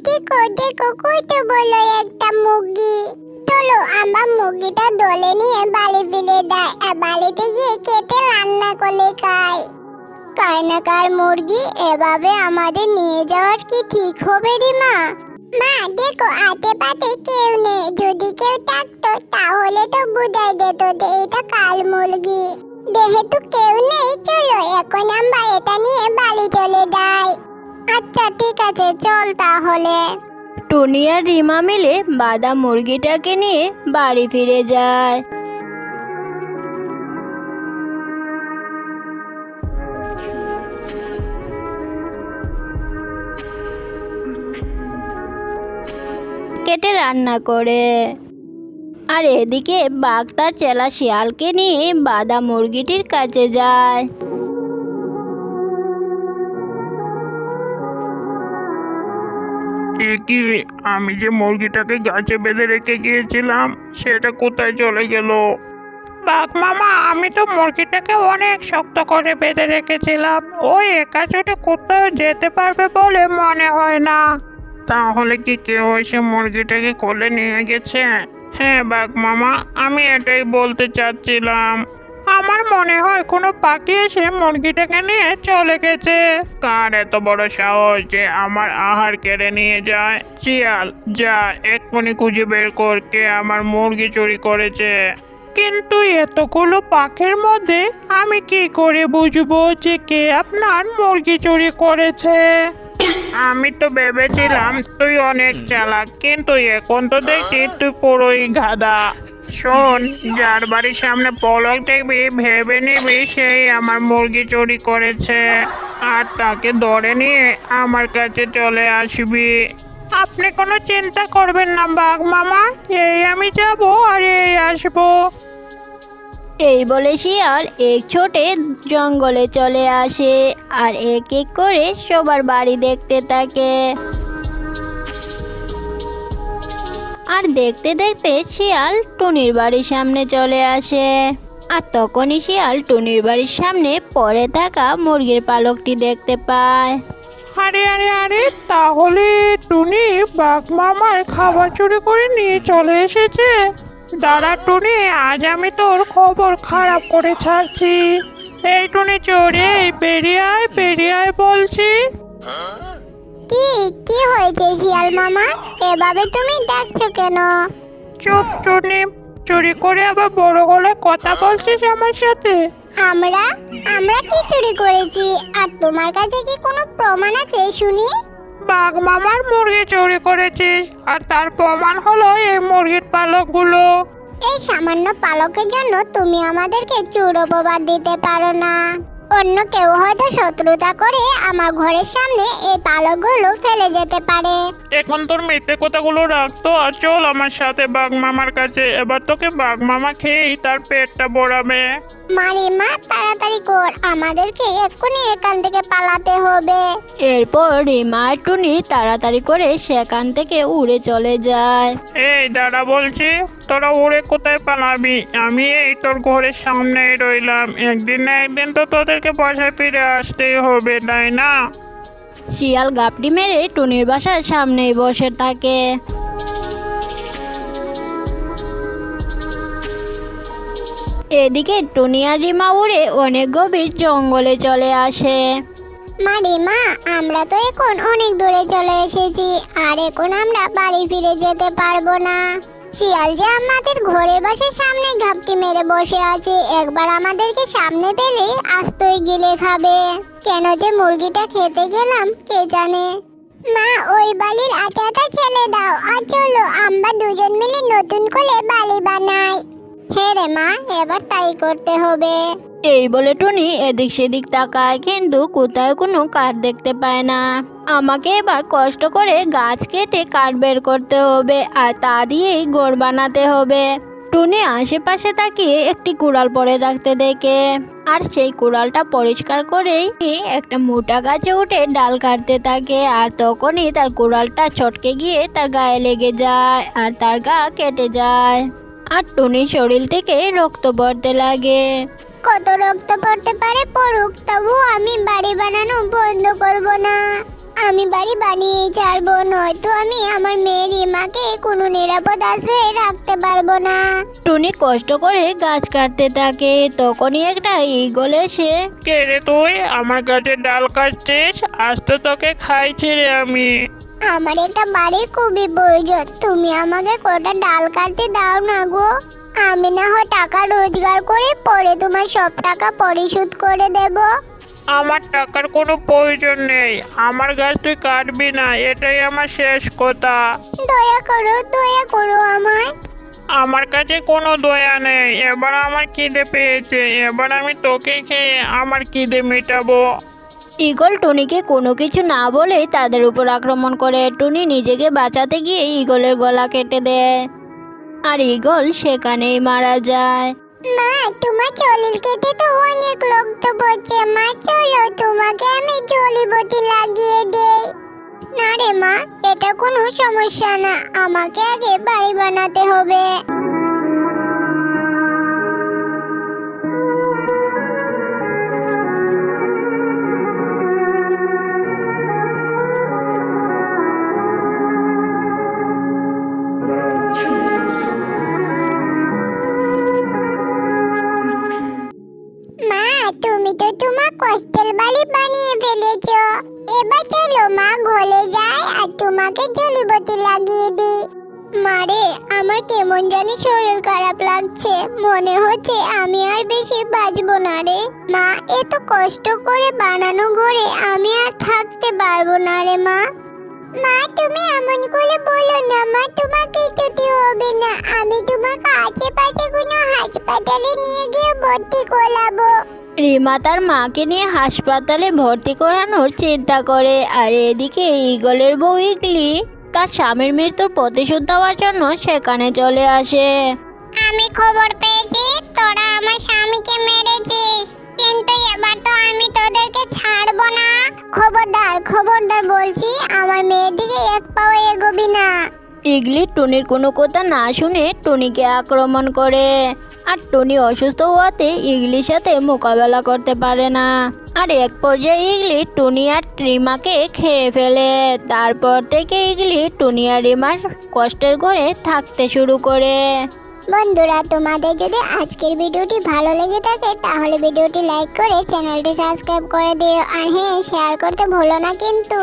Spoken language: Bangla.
দেখো দেখো কত বড় একটা মুরগি। চলো আমরা মুরগিটা দলে নিয়ে বাড়ি ফিরে যাই, আর বাড়িতে গিয়ে কেটে রান্না করে খাই। কায়নাকার মুরগি এভাবে আমাদের নিয়ে যাওয়ার কি ঠিক হবে রে মা? মা দেখো আশেপাশে কেউ নেই, যদি কেউ থাকতো তাহলে তো বুঝাই যেত যে এটা কাল মুরগি। যেহেতু কেউ নেই, চলো এখন আমরা এটা নিয়ে বাড়ি চলে যাই। আচ্ছা ঠিক আছে, চল তাহলে। টুনি আর রিমা মিলে বাদা মুরগিটাকে নিয়ে বাড়ি ফিরে যায়। কেটে রান্না করে। আর এদিকে বাঘ তার চেলা শিয়ালকে নিয়ে বাদা মুরগিটির কাছে যায়। কি আমি যে মুরগিটাকে গাছে বেঁধে রেখে গিয়েছিলাম সেটা কোথায় চলে গেল? বাঘ মামা, আমি তো মুরগিটাকে অনেক শক্ত করে বেঁধে রেখেছিলাম, ওই একা চোটে কোথাও যেতে পারবে বলে মনে হয় না। তাহলে কি কেউ এসে মুরগিটাকে কোলে নিয়ে গেছে? হ্যাঁ বাঘ মামা, আমি এটাই বলতে চাচ্ছিলাম। আমার মনে হয় কোনো পাখি এসে মুরগিটাকে নিয়ে চলে গেছে। কার এত বড় সাহস যে আমার আহার কেড়ে নিয়ে যায়? শিয়াল, যা এক্ষুনি খুঁজে বের কর কে আমার মুরগি চুরি করেছে। কিন্তু এতগুলো পাখির মধ্যে আমি কি করে বুঝবো যে কে আপনার মুরগি চুরি করেছে? আমি তো ভেবেছিলাম তুই অনেক চালাক, কিন্তু এখন তো দেখছি তুই পুরোই গাধা। শোন, যার বাড়ির সামনে পলক দেখবি ভেবে নিবি সেই আমার মুরগি চুরি করেছে, আর তাকে ধরে নিয়ে আমার কাছে চলে আসবি। আপনি কোনো চিন্তা করবেন না বাঘ মামা, এই আমি যাব আর এই আসবো। এই বলে শিয়াল এক ছোটে জঙ্গলে চলে আসে আর এক এক করে সবার বাড়ি দেখতে থাকে। আর দেখতে দেখতে শিয়াল টুনির বাড়ির সামনে চলে আসে। আর তখনই শিয়াল টুনির বাড়ির সামনে পড়ে থাকা মুরগির পালকটি দেখতে পায়। আরে আরে আরে, তাহলে টুনি বাঘ মামার খাবার চুরি করে নিয়ে চলে এসেছে। দাঁড়া টুনি, আজ আমি তোর খবর খারাপ করে ছাড়ছি। এই টুনি চোরে, বেরিয়ে আয় বলছি। কি কি হয়েছে শিয়াল মামা, এভাবে তুমি ডাকছো কেন? চুপ টুনি, চুরি করে আবার বড় গলায় কথা বলছিস আমার সাথে? আমরা আমরা কি চুরি করেছি? আর তোমার কাছে কি কোনো প্রমাণ আছে শুনি? বাঘ মামার মুরগি চুরি করেছিস, আর তার প্রমাণ হলো এই মুরগির পালকগুলো। এই সামান্য পালকের জন্য তুমি আমাদেরকে চোর অপবাদ দিতে পারো না। অন্য কেউ হয়তো শত্রুতা করে আমার ঘরের সামনে এই পালকগুলো ফেলে যেতে পারে। এখন তোর মিথ্যে কথাগুলো রাখতো আর চল আমার সাথে বাঘ মামার কাছে। এবার তোকে বাঘ মামা খেয়েই তার পেটটা ভরাবে। মারিমা তাড়াতাড়ি কর, আমাদেরকে এক্ষুনি এখান থেকে পালাতে হবে। এরপর রিমা আর টুনি তাড়াতাড়ি করে সেখান থেকে উড়ে চলে যায়। এই দাঁড়া বলছি, তোরা উড়ে কোথায় পালাবি? আমি এই তোর ঘরের সামনেই রইলাম, একদিন না একদিন তো তোদেরকে বাসায় ফিরে আসতেই হবে, তাই না? শিয়াল গাপটি মেরে টুনির বাসার সামনেই বসে থাকে। এদিকে টুনি আর রিমা উড়ে অনেক গভীর জঙ্গলে চলে আসে। মারিমা, আমরা তো এখন অনেক দূরে চলে এসেছি, আর এখন আমরা বাড়ি ফিরে যেতে পারবো না। শিয়াল যে আমাদের ঘরের বাসার সামনে ঘাপটি মেরে বসে আছে, একবার আমাদেরকে সামনে পেলে আস্তই গিলে খাবে। কেন যে মুরগিটা খেতে গেলাম কে জানে। মা, ওই বালির আটাটা ছেড়ে দাও, আর চলো আমরা দুজন মিলে নতুন করে বালি বানাই। হ্যাঁ রে মা, এবার তাই করতে হবে। এই বলে টুনি এদিক সেদিক তাকায়, কিন্তু কোথাও কোনো কাঠ দেখতে পায় না। আমাকে এবার কষ্ট করে গাছ কেটে কাঠ বের করতে হবে, আর তা দিয়েই ঘর বানাতে হবে। টুনি আশেপাশে তাকিয়ে একটি কুড়াল পড়ে থাকতে দেখে, আর সেই কুড়ালটা পরিষ্কার করেই একটা মোটা গাছে উঠে ডাল কাটতে থাকে। আর তখনই তার কুড়ালটা চটকে গিয়ে তার গায়ে লেগে যায়, আর তার গা কেটে যায়। আর টুনির শরীর থেকে রক্ত পড়তে লাগে। কত রক্ত পড়তে পারে পড়ুক, তবু আমি বাড়ি বানানো বন্ধ করব না। আমি বাড়ি বানিয়ে ছাড়বো, নয়তো আমি আমার মেয়ে রিমাকে কোনো নিরাপদ আশ্রয়ে রাখতে পারবো না। টুনি কষ্ট করে গাছ কাটতে থাকে। তখনই একটা ঈগল এসে কে রে তুই? আমার গাছের ডাল কাটছিস? আজ তো তোকে খাইছি রে আমি। আমার একটা বাড়ির খুবই প্রয়োজন, তুমি আমাকে কটা ডাল কাটতে দাও না গো। আমি না হয় টাকা রোজগার করে পরে তোমার সব টাকা পরিশোধ করে দেব। আমার টাকার কোনো প্রয়োজন নেই, আমার গাছ তুই কাটবি না, এটাই আমার শেষ কথা। দয়া করো আমায়। আমার কাছে কোনো দয়া নেই, এবার আমার খিদে পেয়েছে, এবার আমি তোকে খেয়ে আমার খিদে মেটাবো। ঈগল টুনিকে কোনো কিছু না বলে তাদের উপর আক্রমণ করে। টুনি নিজেকে বাঁচাতে গিয়ে ঈগলের গলা কেটে দেয়, আর ঈগল সেখানেই মারা যায়। মা, তোমার শরীর কেটে তো অনেক রক্ত পড়ছে। মা, চলো তোমাকে আমি জড়িবটি লাগিয়ে দেই। না রে মা, এটা কোনো সমস্যা না, আমাকে আগে বাড়ি বানাতে হবে। মা, তুমি তো তোমার কষ্টের বাড়ি বানিয়ে ফেলেছো। এবার চলো মা, ঘরে যাই আর তোমাকে জড়িবটি লাগিয়ে দিই। মারে, আমার কেমন জানি শরীর খারাপ লাগছে, মনে হচ্ছে আমি আর বেশি বাঁচবো না রে। মা, এত কষ্ট করে বানানো ঘরে আমি আর থাকতে পারবো না রে মা। মা, তুমি এমন করে বলো না মা, তোমার কিছুতে হবে না। আমি তোমাকে আশেপাশে কোনো হাসপাতালে নিয়ে গিয়ে ভর্তি করাবো। রিমা তার মাকে নিয়ে হাসপাতালে ভর্তি করানোর চিন্তা করে, আর এদিকে ঈগলের বউ ইগলি তার স্বামীর মৃত্যুর প্রতিশোধ দেওয়ার জন্য সেখানে চলে আসে। আমি খবর পেয়েছি তোরা আমার স্বামীকে মেরেছিস, কিন্তু এবার তো আমি তোদেরকে ছাড়বো না। খবরদার বলছি, আমার মেয়ের দিকে এক পাও এগোবি না। ইগলি টুনির কোনো কথা না শুনে টুনিকে আক্রমণ করে, আর টুনি অসুস্থ হওয়াতে ইগলির সাথে মোকাবেলা করতে পারে না। আর এক পর্যায়ে ইগলি টুনি আর রিমাকে খেয়ে ফেলে। তারপর থেকে ইগলি টুনি আর রিমার কষ্টের ঘরে থাকতে শুরু করে। বন্ধুরা, তোমাদের যদি আজকের ভিডিওটি ভালো লেগে থাকে তাহলে ভিডিওটি লাইক করে চ্যানেলটি সাবস্ক্রাইব করে দিও, আর হ্যাঁ, শেয়ার করতে ভুলো না কিন্তু।